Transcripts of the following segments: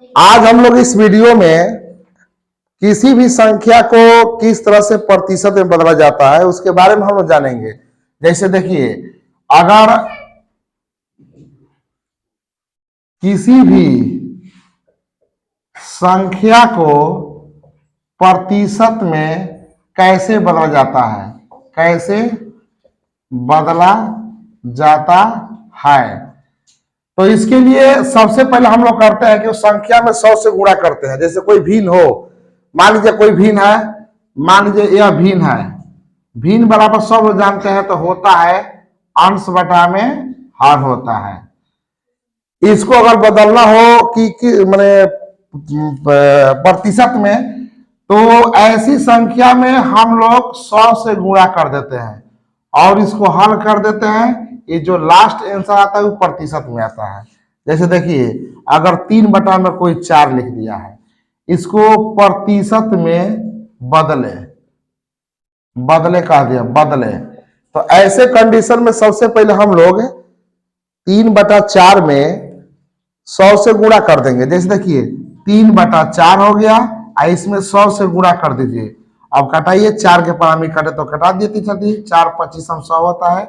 आज हम लोग इस वीडियो में किसी भी संख्या को किस तरह से प्रतिशत में बदला जाता है उसके बारे में हम लोग जानेंगे। जैसे देखिए, अगर किसी भी संख्या को प्रतिशत में कैसे बदला जाता है, कैसे बदला जाता है, तो इसके लिए सबसे पहले हम लोग करते हैं कि उस संख्या में 100 से गुणा करते हैं। जैसे कोई भिन्न हो, मान लीजिए कोई भिन्न है, मान लीजिए यह भिन्न है, भिन्न बराबर सब लोग जानते हैं तो होता है अंश बटा में हर होता है। इसको अगर बदलना हो कि माने प्रतिशत में, तो ऐसी संख्या में हम लोग 100 से गुणा कर देते हैं और इसको हल कर देते हैं। ये जो लास्ट आंसर आता है वो प्रतिशत में आता है। जैसे देखिए, अगर 3 बटा में कोई 4 लिख दिया है, इसको प्रतिशत में बदले कह दिया, बदले, तो ऐसे कंडीशन में सबसे पहले हम लोग 3/4 में 100 से गुणा कर देंगे। जैसे देखिए 3/4 हो गया, इसमें 100 से गुणा कर दीजिए। अब कटाइए, 4 के पारा में कटे तो कटा दिए, 4 25 हम 100 होता है,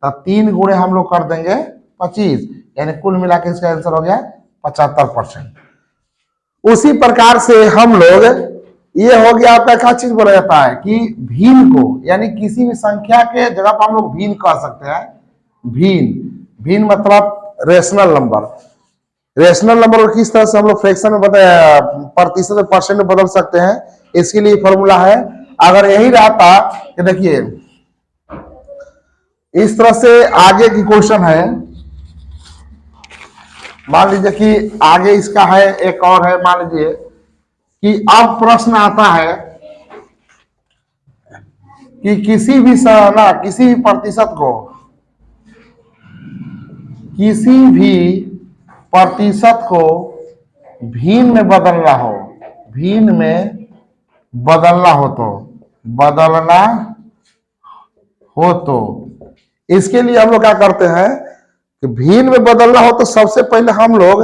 तो 3 गुणे हम लोग कर देंगे 25, यानी कुल मिला के इसका आंसर हो गया 75%। उसी प्रकार से हम लोग, ये हो गया आपका क्या चीज बोला जाता है कि भिन्न को, यानी किसी भी संख्या के जगह पर हम लोग भिन्न कह सकते हैं। भिन्न मतलब रेशनल नंबर। रेशनल नंबर को किस तरह से हम लोग फ्रैक्शन में प्रतिशत में परसेंट में बदल सकते हैं, इसके लिए फॉर्मूला है। अगर यही रहता कि देखिए इस तरह से आगे की क्वेश्चन है, मान लीजिए कि आगे इसका है, एक और है, मान लीजिए कि अब प्रश्न आता है कि किसी भी प्रतिशत को भिन्न में बदलना हो तो इसके लिए हम लोग क्या करते हैं कि भिन्न में बदलना हो तो सबसे पहले हम लोग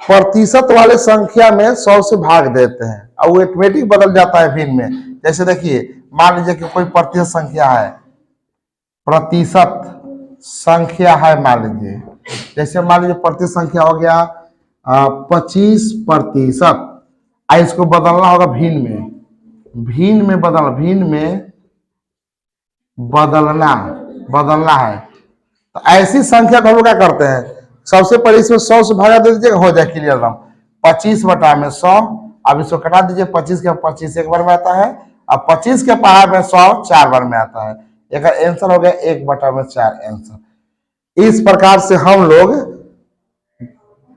प्रतिशत वाले संख्या में 100 से भाग देते हैं और वो ऑटोमेटिक बदल जाता है भिन्न में। जैसे देखिए, मान लीजिए कि कोई प्रतिशत संख्या है, मान लीजिए, जैसे मान लीजिए प्रतिशत संख्या हो गया 25%, इसको बदलना होगा भिन्न में बदलना है। तो ऐसी संख्या को हम लोग क्या करते हैं, सबसे पहले इसमें 100 से भागा दे दीजिएगा, हो जाए क्लियर नाम 25 बटा में 100। अब इसको कटा दीजिए, 25 के 25 एक बार में आता है, अब 25 के पावर में 100 4 बार में आता है। एक आंसर हो गया 1/4 आंसर। इस प्रकार से हम लोग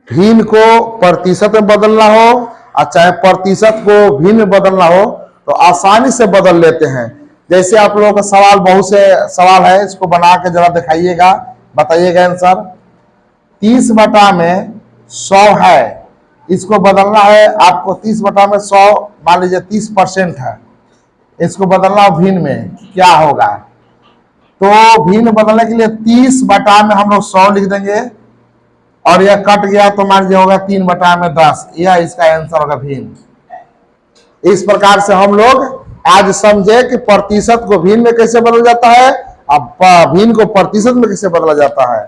भिन्न को प्रतिशत में बदलना हो और चाहे प्रतिशत को भिन्न में बदलना हो तो आसानी से बदल लेते हैं। जैसे आप लोगों का सवाल, बहुत से सवाल है, इसको बना के जरा दिखाइएगा, बताइएगा आंसर। 30 बटा में 100 है, इसको बदलना है आपको। 30 बटा में 100 मान लीजिए 30% है, इसको बदलना भिन्न में, क्या होगा? तो भिन्न बदलने के लिए 30 बटा में हम लोग 100 लिख देंगे और यह कट गया तो मान लीजिए होगा 3 बटा में 10, यह इसका आंसर होगा भिन्न। इस प्रकार से हम लोग आज समझे कि प्रतिशत को भिन्न में कैसे बदला जाता है, अब भिन्न को प्रतिशत में कैसे बदला जाता है।